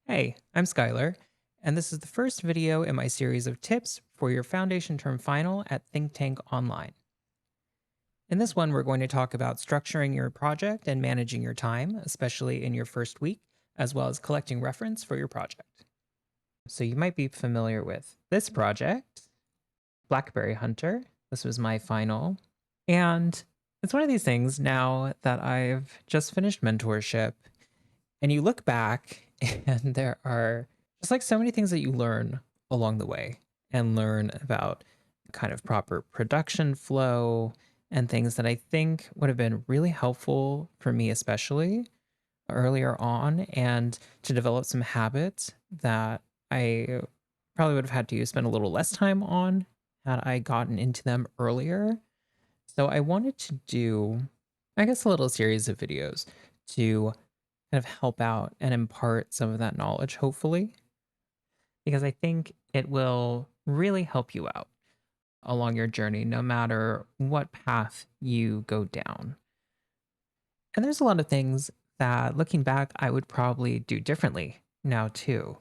Hey, I'm Skylar, and this is the first video in my series of tips for your foundation term final at Think Tank Online. In this one, we're going to talk about structuring your project and managing your time, especially in your first week, as well as collecting reference for your project. So you might be familiar with this project, Blackberry Hunter. This was my final. And it's one of these things now that I've just finished mentorship and you look back and there are just like so many things that you learn along the way and learn about kind of proper production flow and things that I think would have been really helpful for me, especially earlier on, and to develop some habits that I probably would have had to spend a little less time on had I gotten into them earlier. So I wanted to do, I guess, a little series of videos to kind of help out and impart some of that knowledge, hopefully, because I think it will really help you out along your journey, no matter what path you go down. And there's a lot of things that looking back, I would probably do differently now, too.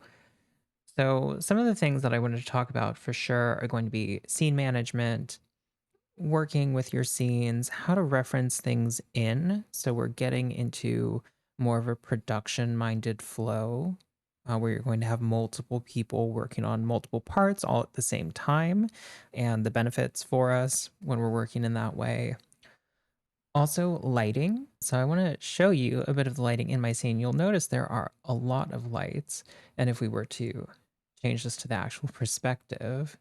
So, some of the things that I wanted to talk about for sure are going to be scene management, working with your scenes, how to reference things in. So we're getting into more of a production minded flow where you're going to have multiple people working on multiple parts all at the same time, and the benefits for us when we're working in that way. Also, lighting. So I want to show you a bit of the lighting in my scene. You'll notice there are a lot of lights. And if we were to change this to the actual perspective,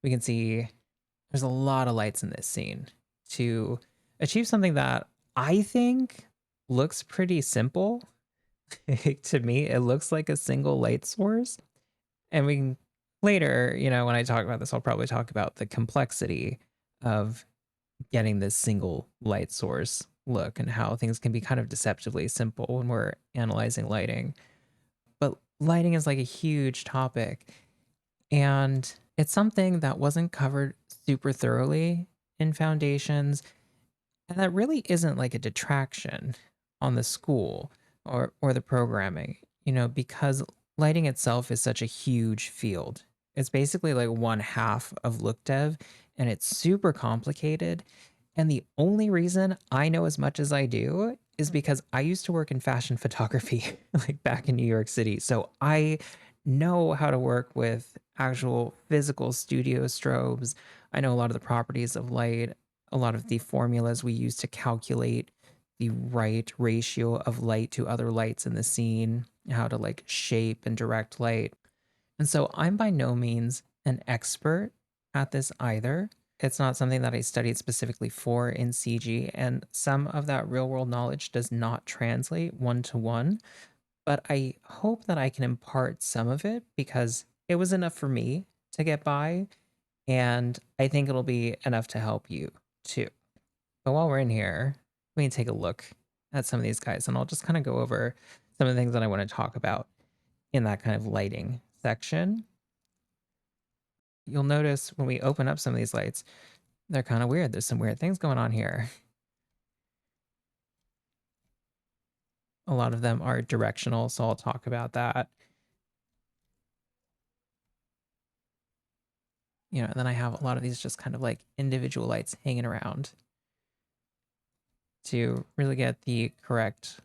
we can see there's a lot of lights in this scene to achieve something that I think looks pretty simple. To me, it looks like a single light source. And we can later, when I talk about this, I'll probably talk about the complexity of getting this single light source look and how things can be kind of deceptively simple when we're analyzing lighting. But lighting is like a huge topic. And it's something that wasn't covered super thoroughly in foundations. And that really isn't like a detraction on the school or the programming, because lighting itself is such a huge field. It's basically like one half of look dev and it's super complicated. And the only reason I know as much as I do is because I used to work in fashion photography, like back in New York City. So I know how to work with actual physical studio strobes. I know a lot of the properties of light, a lot of the formulas we use to calculate the right ratio of light to other lights in the scene, how to like shape and direct light. And so I'm by no means an expert at this either. It's not something that I studied specifically for in CG, and some of that real world knowledge does not translate one to one. But I hope that I can impart some of it because it was enough for me to get by, and I think it'll be enough to help you too. But while we're in here, we can take a look at some of these guys, and I'll just kind of go over some of the things that I want to talk about in that kind of lighting section. You'll notice when we open up some of these lights, they're kind of weird. There's some weird things going on here. A lot of them are directional, so I'll talk about that. And then I have a lot of these just kind of like individual lights hanging around to really get the correct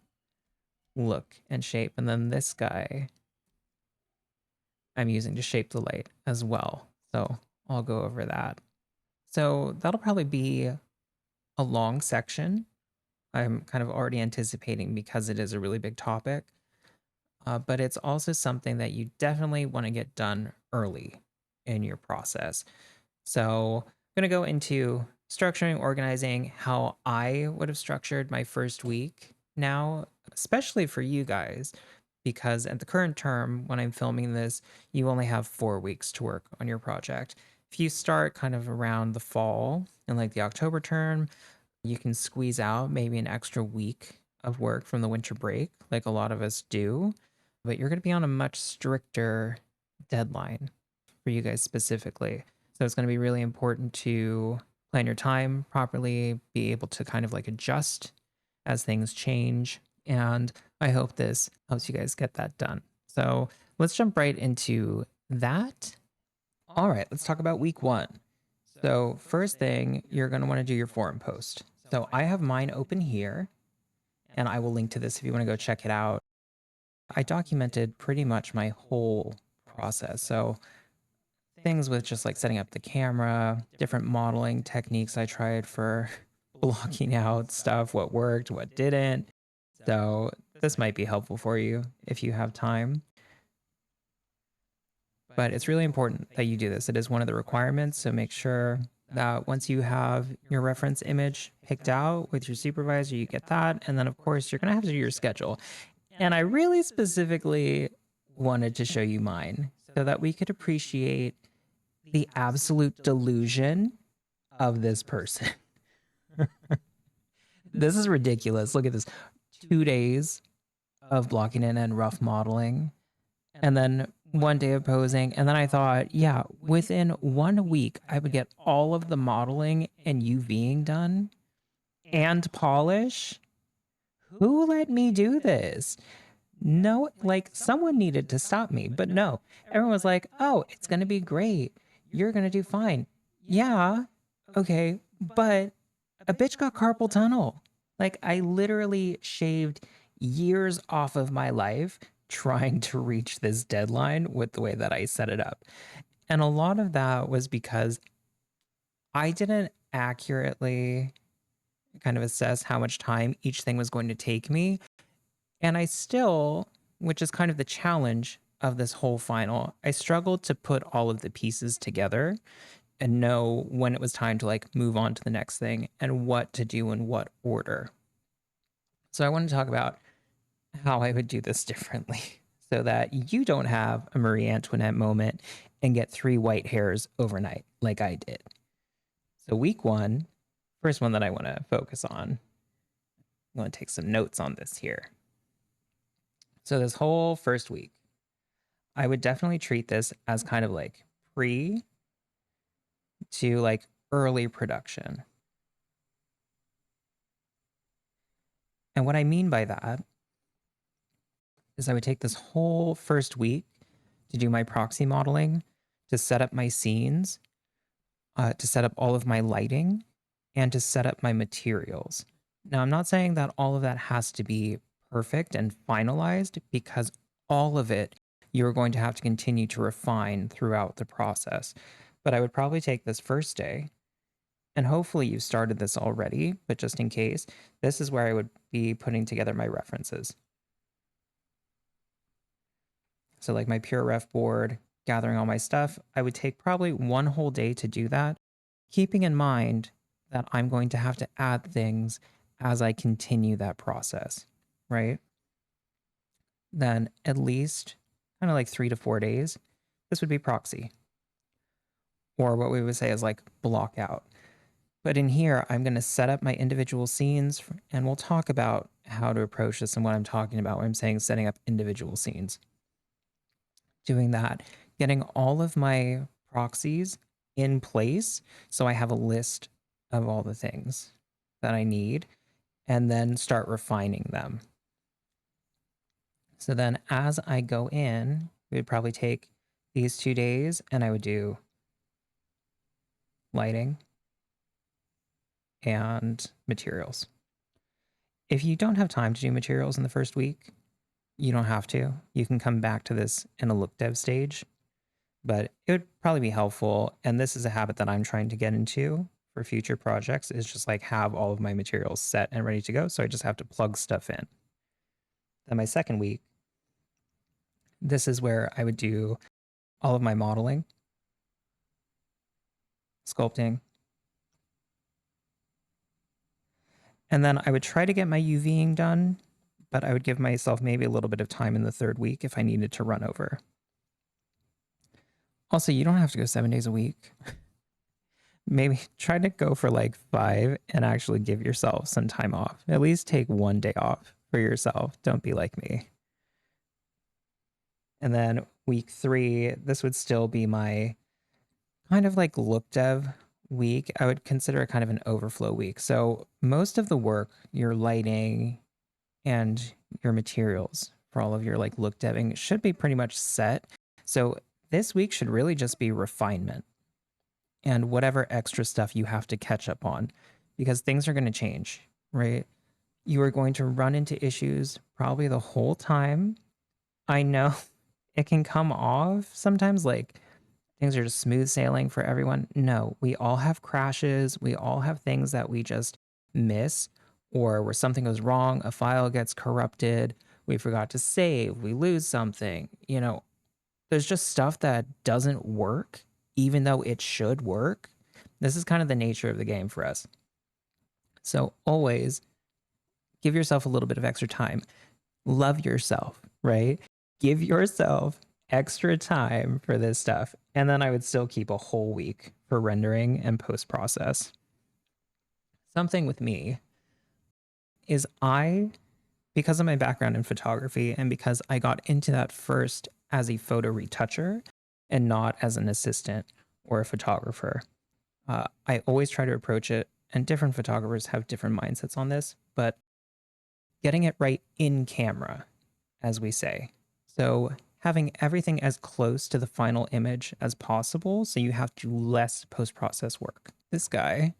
look and shape. And then this guy I'm using to shape the light as well. So I'll go over that. So that'll probably be a long section. I'm kind of already anticipating because it is a really big topic. But it's also something that you definitely want to get done early in your process. So I'm going to go into structuring, organizing, how I would have structured my first week now, especially for you guys, because at the current term, when I'm filming this, you only have 4 weeks to work on your project. If you start kind of around the fall and like the October term, you can squeeze out maybe an extra week of work from the winter break, like a lot of us do, but you're going to be on a much stricter deadline for you guys specifically. So it's going to be really important to plan your time properly, be able to kind of like adjust as things change. And I hope this helps you guys get that done. So let's jump right into that. All right, let's talk about week one. So, first thing, you're going to want to do your forum post. So, I have mine open here, and I will link to this if you want to go check it out. I documented pretty much my whole process. So, things with just like setting up the camera, different modeling techniques I tried for blocking out stuff, what worked, what didn't. So, this might be helpful for you if you have time. But it's really important that you do this. It is one of the requirements. So, make sure that once you have your reference image picked out with your supervisor, you get that. And then, of course, you're going to have to do your schedule. And I really specifically wanted to show you mine so that we could appreciate the absolute delusion of this person. This is ridiculous. Look at this. 2 days of blocking in and rough modeling, and then 1 day of posing. And then I thought, yeah, within 1 week, I would get all of the modeling and UVing done and polish. Who let me do this? No, like someone needed to stop me, but no. Everyone was like, oh, it's going to be great. You're going to do fine. Yeah, okay, but a bitch got carpal tunnel. Like, I literally shaved years off of my life trying to reach this deadline with the way that I set it up. And a lot of that was because I didn't accurately kind of assess how much time each thing was going to take me. And I still, which is kind of the challenge of this whole final, I struggled to put all of the pieces together and know when it was time to like move on to the next thing and what to do in what order. So I want to talk about how I would do this differently so that you don't have a Marie Antoinette moment and get 3 white hairs overnight like I did. So week one, first one that I want to focus on, I'm going to take some notes on this here. So this whole first week, I would definitely treat this as kind of like pre to like early production. And what I mean by that is I would take this whole first week to do my proxy modeling, to set up my scenes, to set up all of my lighting, and to set up my materials. Now, I'm not saying that all of that has to be perfect and finalized, because all of it you're going to have to continue to refine throughout the process. But I would probably take this first day, and hopefully you've started this already, but just in case, this is where I would be putting together my references. So like my pure ref board, gathering all my stuff, I would take probably 1 whole day to do that, keeping in mind that I'm going to have to add things as I continue that process, right? Then at least kind of like 3 to 4 days, this would be proxy, or what we would say is like block out. But in here, I'm going to set up my individual scenes, and we'll talk about how to approach this and what I'm talking about when I'm saying setting up individual scenes. Doing that, getting all of my proxies in place so I have a list of all the things that I need, and then start refining them. So then as I go in, it would probably take these 2 days, and I would do lighting and materials. If you don't have time to do materials in the first week, you don't have to. You can come back to this in a look dev stage, but it would probably be helpful. And this is a habit that I'm trying to get into for future projects, is just like have all of my materials set and ready to go. So I just have to plug stuff in. Then my second week, this is where I would do all of my modeling, sculpting, and then I would try to get my UVing done, but I would give myself maybe a little bit of time in the third week if I needed to run over. Also, you don't have to go 7 days a week. Maybe try to go for like 5 and actually give yourself some time off. At least take 1 day off for yourself. Don't be like me. And then week 3, this would still be my kind of like look dev week. I would consider it kind of an overflow week. So most of the work, your lighting and your materials for all of your like look deving should be pretty much set. So this week should really just be refinement and whatever extra stuff you have to catch up on, because things are going to change, right? You are going to run into issues probably the whole time. I know it can come off sometimes like things are just smooth sailing for everyone. No, we all have crashes. We all have things that we just miss, or where something goes wrong, a file gets corrupted, we forgot to save, we lose something. There's just stuff that doesn't work, even though it should work. This is kind of the nature of the game for us. So always give yourself a little bit of extra time. Love yourself, right? Give yourself extra time for this stuff. And then I would still keep a whole week for rendering and post process. Something with me is because of my background in photography and because I got into that first as a photo retoucher and not as an assistant or a photographer, I always try to approach it, and different photographers have different mindsets on this, but getting it right in camera, as we say. So having everything as close to the final image as possible so you have to do less post-process work. This guy,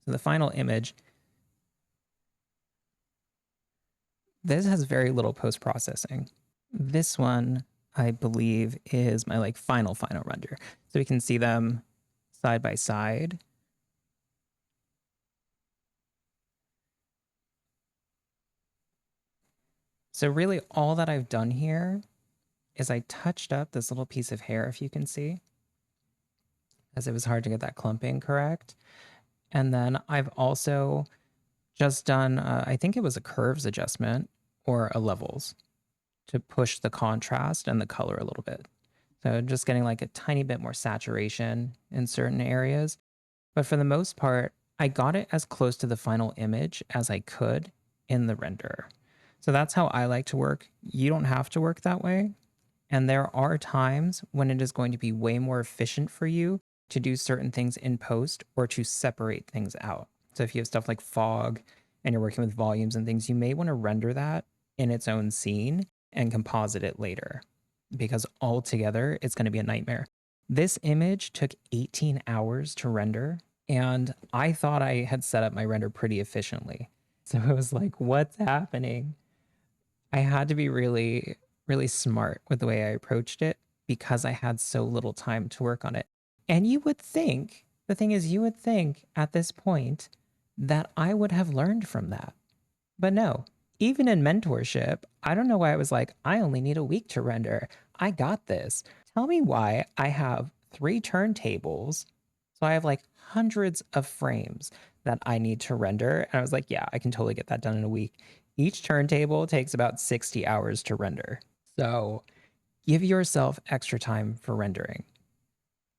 so the final image, this has very little post-processing. This one, I believe, is my like final render. So we can see them side by side. So really all that I've done here is I touched up this little piece of hair, if you can see, as it was hard to get that clumping correct. And then I've also just done, I think it was a curves adjustment or a levels to push the contrast and the color a little bit. So just getting like a tiny bit more saturation in certain areas. But for the most part, I got it as close to the final image as I could in the renderer. So that's how I like to work. You don't have to work that way. And there are times when it is going to be way more efficient for you to do certain things in post or to separate things out. So if you have stuff like fog and you're working with volumes and things, you may want to render that in its own scene and composite it later, because altogether it's going to be a nightmare. This image took 18 hours to render, and I thought I had set up my render pretty efficiently. So it was like, what's happening? I had to be really, really smart with the way I approached it because I had so little time to work on it. And you would think, the thing is, you would think at this point that I would have learned from that. But no, even in mentorship, I don't know why I was like, I only need a week to render. I got this. Tell me why I have 3 turntables. So I have like hundreds of frames that I need to render. And I was like, yeah, I can totally get that done in a week. Each turntable takes about 60 hours to render. So give yourself extra time for rendering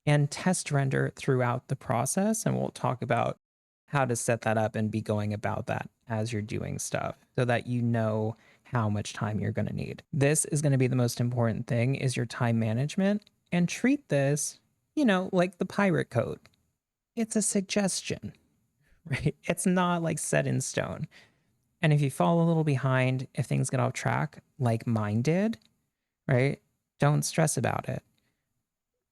and test render throughout the process. And we'll talk about how to set that up and be going about that as you're doing stuff so that you know how much time you're going to need. This is going to be the most important thing, is your time management, and treat this, like the pirate code. It's a suggestion, right? It's not like set in stone. And if you fall a little behind, if things get off track, like mine did, right? Don't stress about it.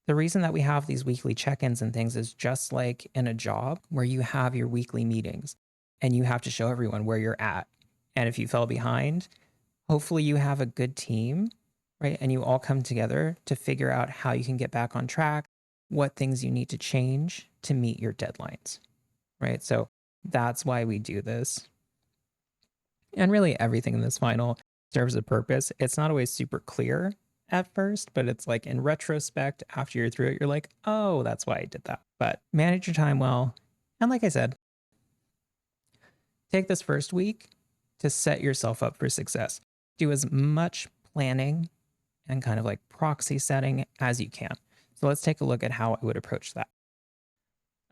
The reason that we have these weekly check-ins and things is just like in a job where you have your weekly meetings and you have to show everyone where you're at. And if you fell behind, hopefully you have a good team, right? And you all come together to figure out how you can get back on track, what things you need to change to meet your deadlines, right? So that's why we do this. And really everything in this final serves a purpose. It's not always super clear at first, but it's like in retrospect, after you're through it, you're like, oh, that's why I did that. But manage your time well. And like I said, take this first week to set yourself up for success. Do as much planning and kind of like proxy setting as you can. So let's take a look at how I would approach that.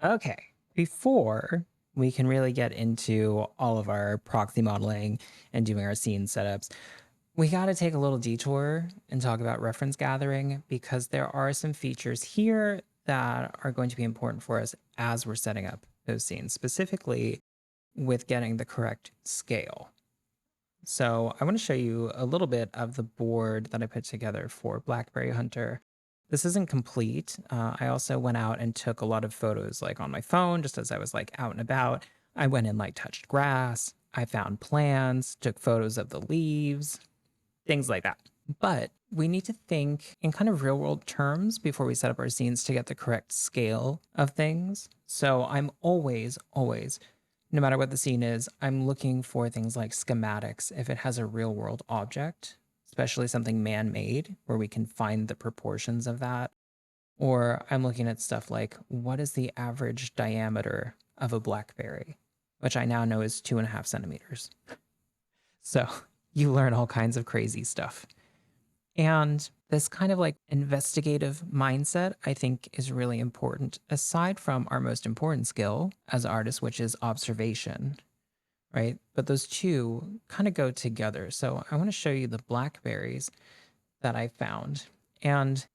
Okay, before we can really get into all of our proxy modeling and doing our scene setups, we got to take a little detour and talk about reference gathering, because there are some features here that are going to be important for us as we're setting up those scenes, specifically with getting the correct scale. So I want to show you a little bit of the board that I put together for Blackberry Hunter. This isn't complete. I also went out and took a lot of photos like on my phone just as I was like out and about. I went and like touched grass. I found plants, took photos of the leaves, things like that. But we need to think in kind of real world terms before we set up our scenes to get the correct scale of things. So I'm always, no matter what the scene is, I'm looking for things like schematics if it has a real world object, especially something man made where we can find the proportions of that. Or I'm looking at stuff like what is the average diameter of a blackberry, which I now know is 2.5 centimeters. So you learn all kinds of crazy stuff. And this kind of like investigative mindset, I think, is really important, aside from our most important skill as artists, which is observation, right? But those two kind of go together. So I want to show you the blackberries that I found. And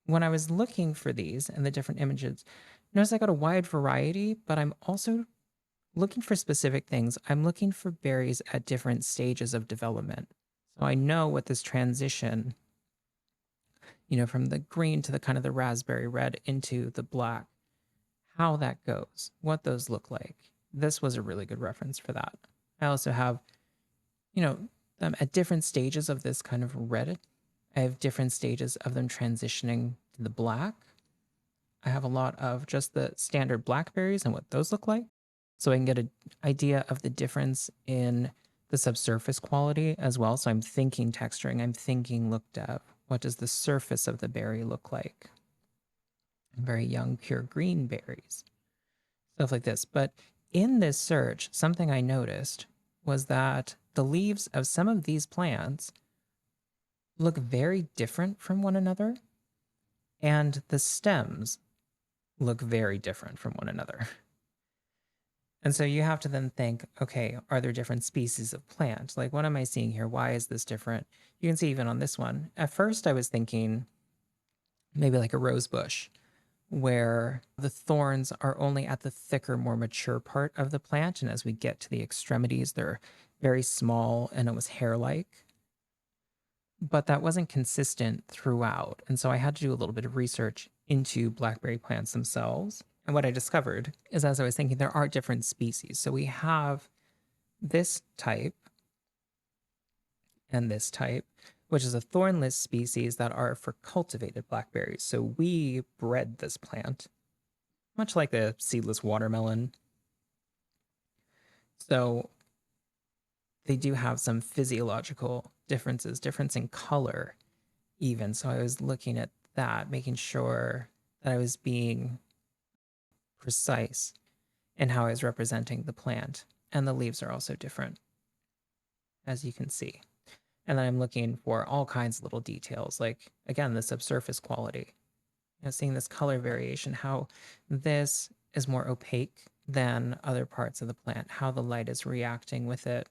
when I was looking for these and the different images, notice I got a wide variety, but I'm also looking for specific things. I'm looking for berries at different stages of development. So I know what this transition, from the green to the kind of the raspberry red into the black, how that goes, what those look like. This was a really good reference for that. I also have, them at different stages of this kind of red. I have different stages of them transitioning to the black. I have a lot of just the standard blackberries and what those look like. So I can get an idea of the difference in the subsurface quality as well. So I'm thinking texturing, I'm thinking look dev. What does the surface of the berry look like? Very young, pure green berries, stuff like this. But in this search, something I noticed was that the leaves of some of these plants look very different from one another, and the stems look very different from one another. And so you have to then think, okay, are there different species of plant? Like, what am I seeing here? Why is this different? You can see even on this one. At first, I was thinking maybe like a rose bush, where the thorns are only at the thicker, more mature part of the plant. And as we get to the extremities, they're very small and almost hair-like. But that wasn't consistent throughout. And so I had to do a little bit of research into blackberry plants themselves. And what I discovered is, as I was thinking, there are different species. So we have this type and this type, which is a thornless species that are for cultivated blackberries. So we bred this plant, much like a seedless watermelon. So they do have some physiological differences, difference in color even. So I was looking at that, making sure that I was being precise in how I was representing the plant. And the leaves are also different, as you can see. And then I'm looking for all kinds of little details, like, again, the subsurface quality. Seeing this color variation, how this is more opaque than other parts of the plant, how the light is reacting with it,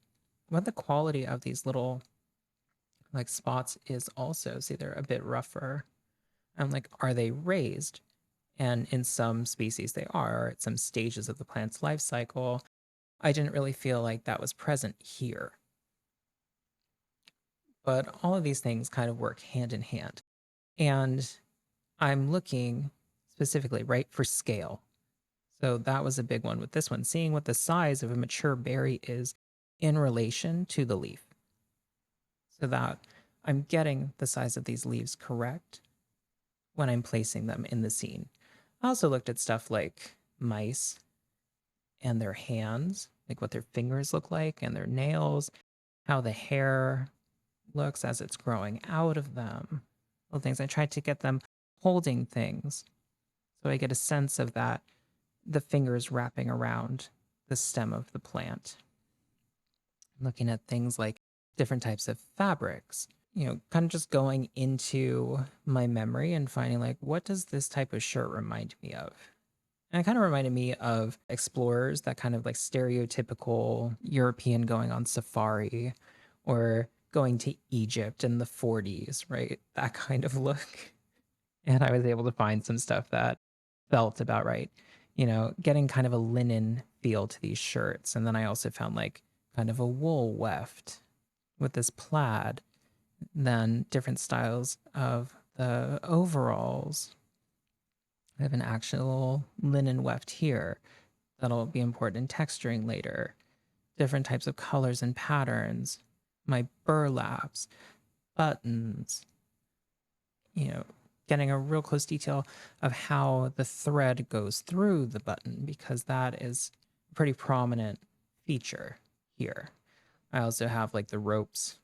what the quality of these little like spots is also. See, they're a bit rougher. I'm like, are they raised? And in some species they are, at some stages of the plant's life cycle. I didn't really feel like that was present here. But all of these things kind of work hand in hand. And I'm looking specifically, right, for scale. So that was a big one with this one, seeing what the size of a mature berry is in relation to the leaf. So that I'm getting the size of these leaves correct when I'm placing them in the scene. I also looked at stuff like mice and their hands, like what their fingers look like and their nails, how the hair looks as it's growing out of them. Little things. I tried to get them holding things so I get a sense of that, the fingers wrapping around the stem of the plant. Looking at things like different types of fabrics, kind of just going into my memory and finding like, what does this type of shirt remind me of? And it kind of reminded me of explorers, that kind of like stereotypical European going on safari or going to Egypt in the 40s, right? That kind of look. And I was able to find some stuff that felt about right, getting kind of a linen feel to these shirts. And then I also found like kind of a wool weft with this plaid than different styles of the overalls. I have an actual linen weft here that'll be important in texturing later. Different types of colors and patterns. My burlaps, buttons, getting a real close detail of how the thread goes through the button, because that is a pretty prominent feature here. I also have like the ropes.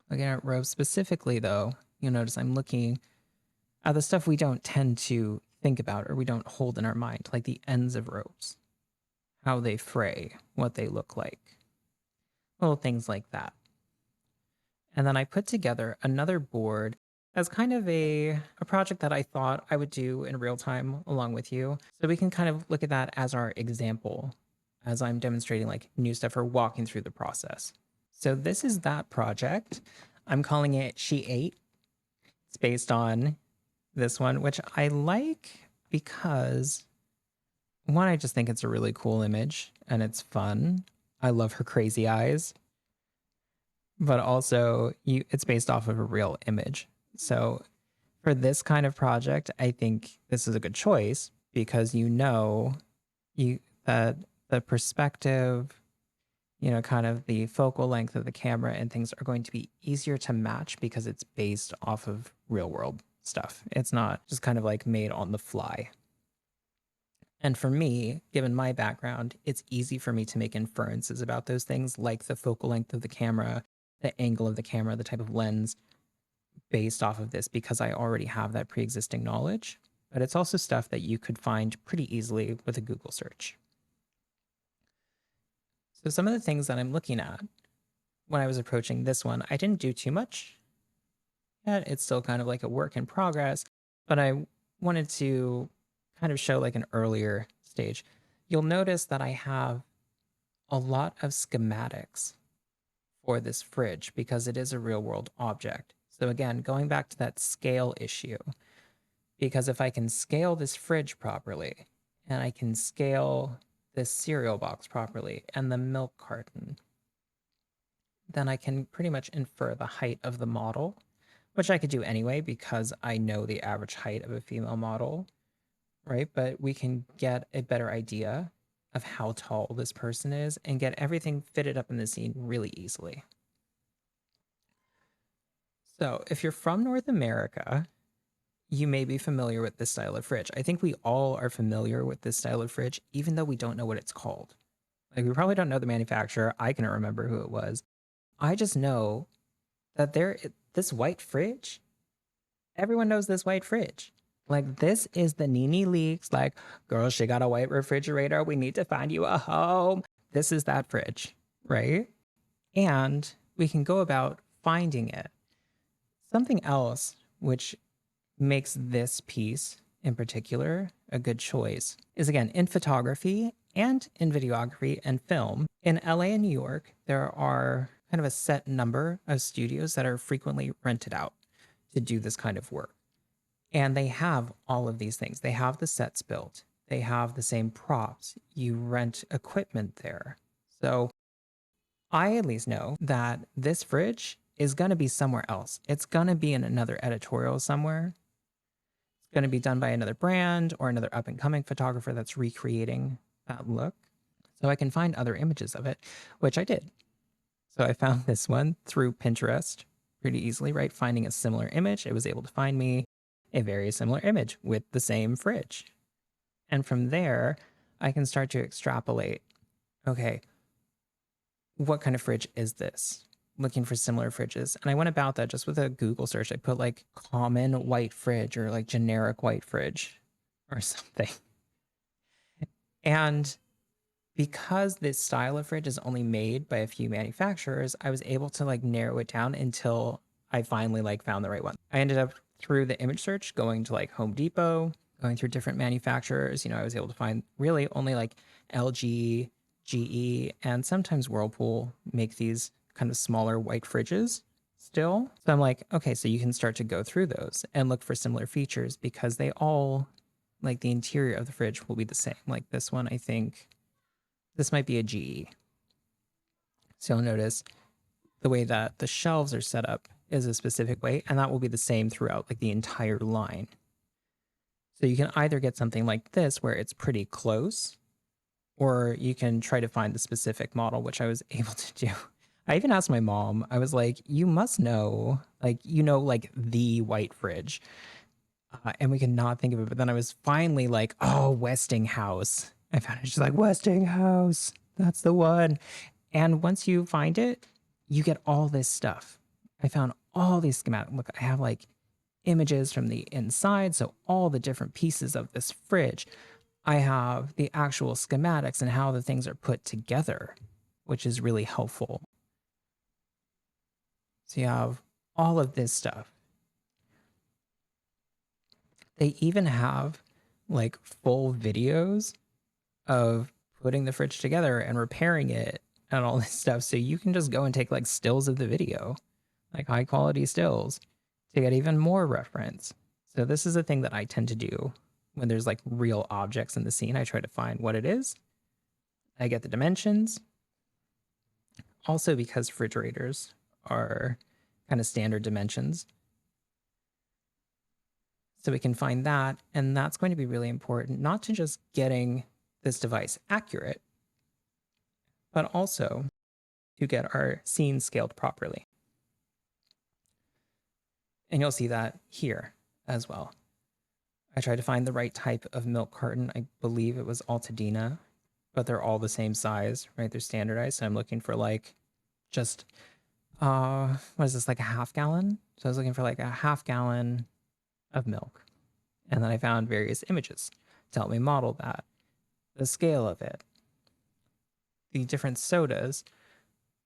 Looking at ropes specifically though, you'll notice I'm looking at the stuff we don't tend to think about or we don't hold in our mind, like the ends of ropes, how they fray, what they look like, little things like that. And then I put together another board as kind of a project that I thought I would do in real time along with you. So we can kind of look at that as our example as I'm demonstrating like new stuff or walking through the process. So this is that project. I'm calling it She Ate. It's based on this one, which I like because one, I just think it's a really cool image and it's fun. I love her crazy eyes. But also it's based off of a real image. So for this kind of project, I think this is a good choice because that the perspective, kind of the focal length of the camera and things are going to be easier to match because it's based off of real world stuff. It's not just kind of like made on the fly. And for me, given my background, it's easy for me to make inferences about those things, like the focal length of the camera, the angle of the camera, the type of lens, based off of this because I already have that pre-existing knowledge. But it's also stuff that you could find pretty easily with a Google search. So some of the things that I'm looking at when I was approaching this one, I didn't do too much yet. It's still kind of like a work in progress, but I wanted to kind of show like an earlier stage. You'll notice that I have a lot of schematics for this fridge because it is a real world object. So again, going back to that scale issue, because if I can scale this fridge properly and I can scale this cereal box properly and the milk carton, then I can pretty much infer the height of the model, which I could do anyway because I know the average height of a female model, right? But we can get a better idea of how tall this person is and get everything fitted up in the scene really easily. So if you're from North America, you may be familiar with this style of fridge. I think we all are familiar with this style of fridge, even though we don't know what it's called. Like, we probably don't know the manufacturer. I can't remember who it was. I just know that this white fridge, everyone knows this white fridge. Like, this is the Nene Leakes, like, girl, she got a white refrigerator. We need to find you a home. This is that fridge, right? And we can go about finding it. Something else which makes this piece in particular a good choice is, again, in photography and in videography and film. In LA and New York, there are kind of a set number of studios that are frequently rented out to do this kind of work. And they have all of these things. They have the sets built. They have the same props. You rent equipment there. So I at least know that this fridge is going to be somewhere else. It's going to be in another editorial somewhere. It's going to be done by another brand or another up and coming photographer that's recreating that look. So I can find other images of it, which I did. So I found this one through Pinterest pretty easily, right? Finding a similar image, it was able to find me a very similar image with the same fridge. And from there, I can start to extrapolate, okay, what kind of fridge is this? Looking for similar fridges. And I went about that just with a Google search. I put like common white fridge or like generic white fridge or something. And because this style of fridge is only made by a few manufacturers, I was able to like narrow it down until I finally like found the right one. I ended up through the image search going to like Home Depot, going through different manufacturers. I was able to find really only like LG, GE, and sometimes Whirlpool make these kind of smaller white fridges still. So I'm like, okay, so you can start to go through those and look for similar features because they all, like the interior of the fridge will be the same. Like this one, I think this might be a GE. So you'll notice the way that the shelves are set up is a specific way, and that will be the same throughout like the entire line. So you can either get something like this where it's pretty close, or you can try to find the specific model, which I was able to do. I even asked my mom, I was like, you must know, like, like the white fridge. And we could not think of it. But then I was finally like, oh, Westinghouse. I found it. She's like, Westinghouse. That's the one. And once you find it, you get all this stuff. I found all these schematics. Look, I have like images from the inside. So all the different pieces of this fridge. I have the actual schematics and how the things are put together, which is really helpful. So you have all of this stuff. They even have like full videos of putting the fridge together and repairing it and all this stuff. So you can just go and take like stills of the video, like high quality stills, to get even more reference. So this is a thing that I tend to do when there's like real objects in the scene. I try to find what it is. I get the dimensions. Also, because refrigerators are kind of standard dimensions. So we can find that, and that's going to be really important, not to just getting this device accurate, but also to get our scene scaled properly. And you'll see that here as well. I tried to find the right type of milk carton. I believe it was Altadena, but they're all the same size, right? They're standardized. So I'm looking for like just, what is this, like a half gallon? So I was looking for like a half gallon of milk. And then I found various images to help me model that, the scale of it, the different sodas,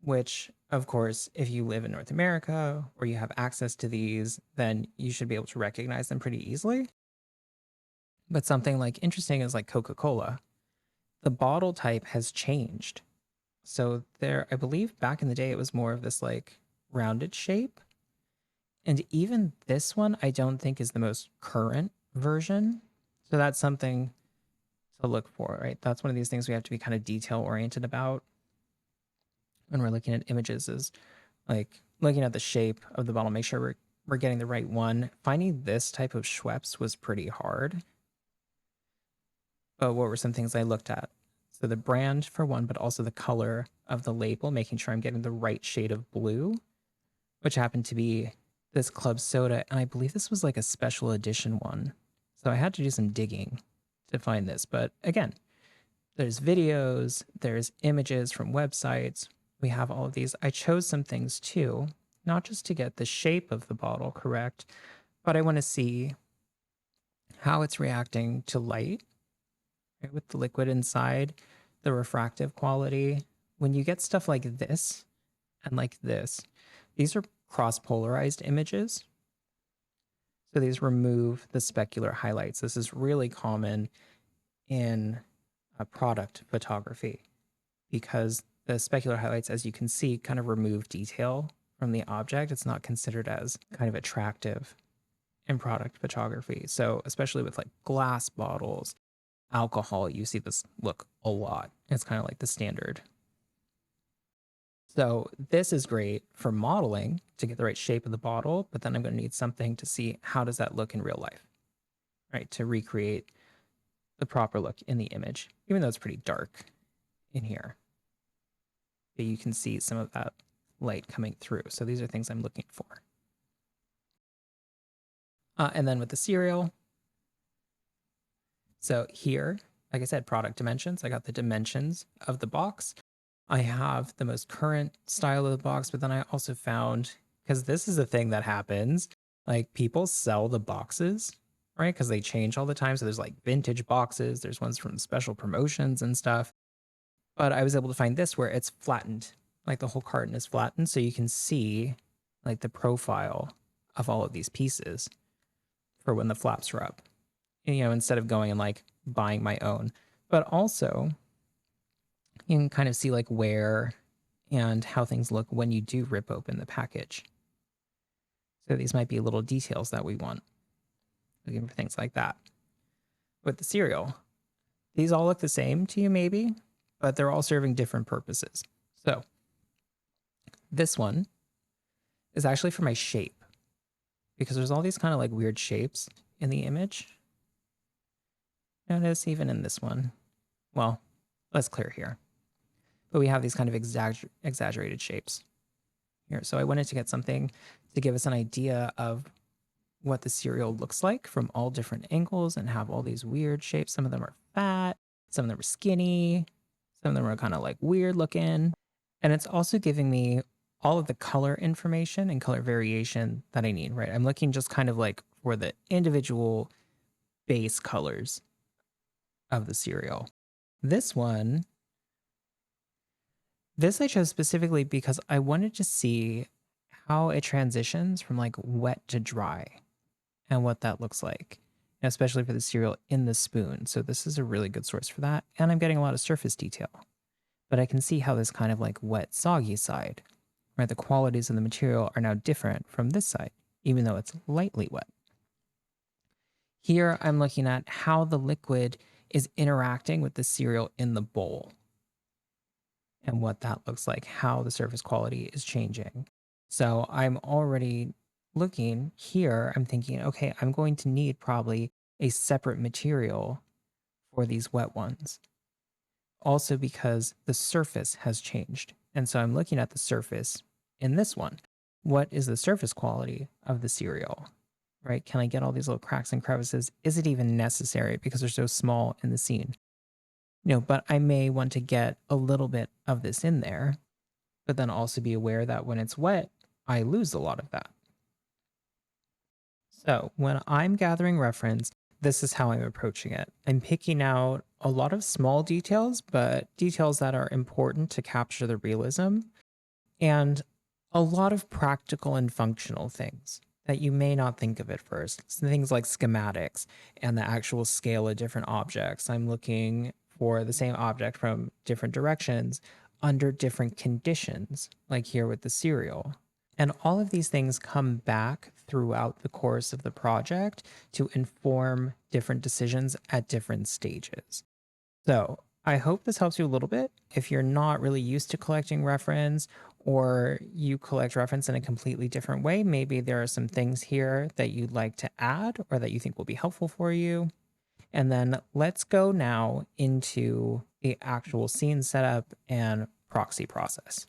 which, of course, if you live in North America or you have access to these, then you should be able to recognize them pretty easily. But something like interesting is like Coca-Cola. The bottle type has changed. So there, I believe back in the day, it was more of this like rounded shape. And even this one, I don't think is the most current version. So that's something to look for, right? That's one of these things we have to be kind of detail oriented about when we're looking at images, is like looking at the shape of the bottle, make sure we're getting the right one. Finding this type of Schweppes was pretty hard. But what were some things I looked at? So the brand for one, but also the color of the label, making sure I'm getting the right shade of blue, which happened to be this club soda. And I believe this was like a special edition one. So I had to do some digging to find this. But again, there's videos, there's images from websites. We have all of these. I chose some things too, not just to get the shape of the bottle correct, but I want to see how it's reacting to light, right, with the liquid inside, the refractive quality. When you get stuff like this and like this, these are cross-polarized images. So these remove the specular highlights. This is really common in product photography because the specular highlights, as you can see, kind of remove detail from the object. It's not considered as kind of attractive in product photography. So especially with like glass bottles, alcohol, you see this look a lot. It's kind of like the standard. So this is great for modeling to get the right shape of the bottle, but then I'm going to need something to see how does that look in real life, right? To recreate the proper look in the image, even though it's pretty dark in here. But you can see some of that light coming through. So these are things I'm looking for. And then with the cereal, so here, like I said, product dimensions. I got the dimensions of the box. I have the most current style of the box, but then I also found, because this is a thing that happens, like people sell the boxes, right? Because they change all the time. So there's like vintage boxes, there's ones from special promotions and stuff. But I was able to find this where it's flattened, like the whole carton is flattened. So you can see like the profile of all of these pieces for when the flaps are up, instead of going and like buying my own. But also, you can kind of see like where and how things look when you do rip open the package. So these might be little details that we want, looking for things like that. With the cereal, these all look the same to you maybe, but they're all serving different purposes. So This one is actually for my shape because there's all these kind of like weird shapes in the image. Notice even in this one. Well, let's clear here. But we have these kind of exaggerated shapes here. So I wanted to get something to give us an idea of what the cereal looks like from all different angles and have all these weird shapes. Some of them are fat, some of them are skinny, some of them are kind of like weird looking. And it's also giving me all of the color information and color variation that I need, right? I'm looking just kind of like for the individual base colors of the cereal. This one, this I chose specifically because I wanted to see how it transitions from like wet to dry and what that looks like, especially for the cereal in the spoon. So this is a really good source for that. And I'm getting a lot of surface detail, but I can see how this kind of like wet, soggy side, right? The qualities of the material are now different from this side, even though it's lightly wet. Here I'm looking at how the liquid is interacting with the cereal in the bowl and what that looks like, how the surface quality is changing. So I'm already looking here, I'm thinking, okay, I'm going to need probably a separate material for these wet ones. Also because the surface has changed. And so I'm looking at the surface in this one. What is the surface quality of the cereal, right? Can I get all these little cracks and crevices? Is it even necessary because they're so small in the scene? No, but I may want to get a little bit of this in there, but then also be aware that when it's wet, I lose a lot of that. So when I'm gathering reference, this is how I'm approaching it. I'm picking out a lot of small details, but details that are important to capture the realism, and a lot of practical and functional things that you may not think of at first. So things like schematics and the actual scale of different objects. I'm looking for the same object from different directions under different conditions, like here with the cereal. And all of these things come back throughout the course of the project to inform different decisions at different stages. So I hope this helps you a little bit. If you're not really used to collecting reference or you collect reference in a completely different way, maybe there are some things here that you'd like to add or that you think will be helpful for you. And then let's go now into the actual scene setup and proxy process.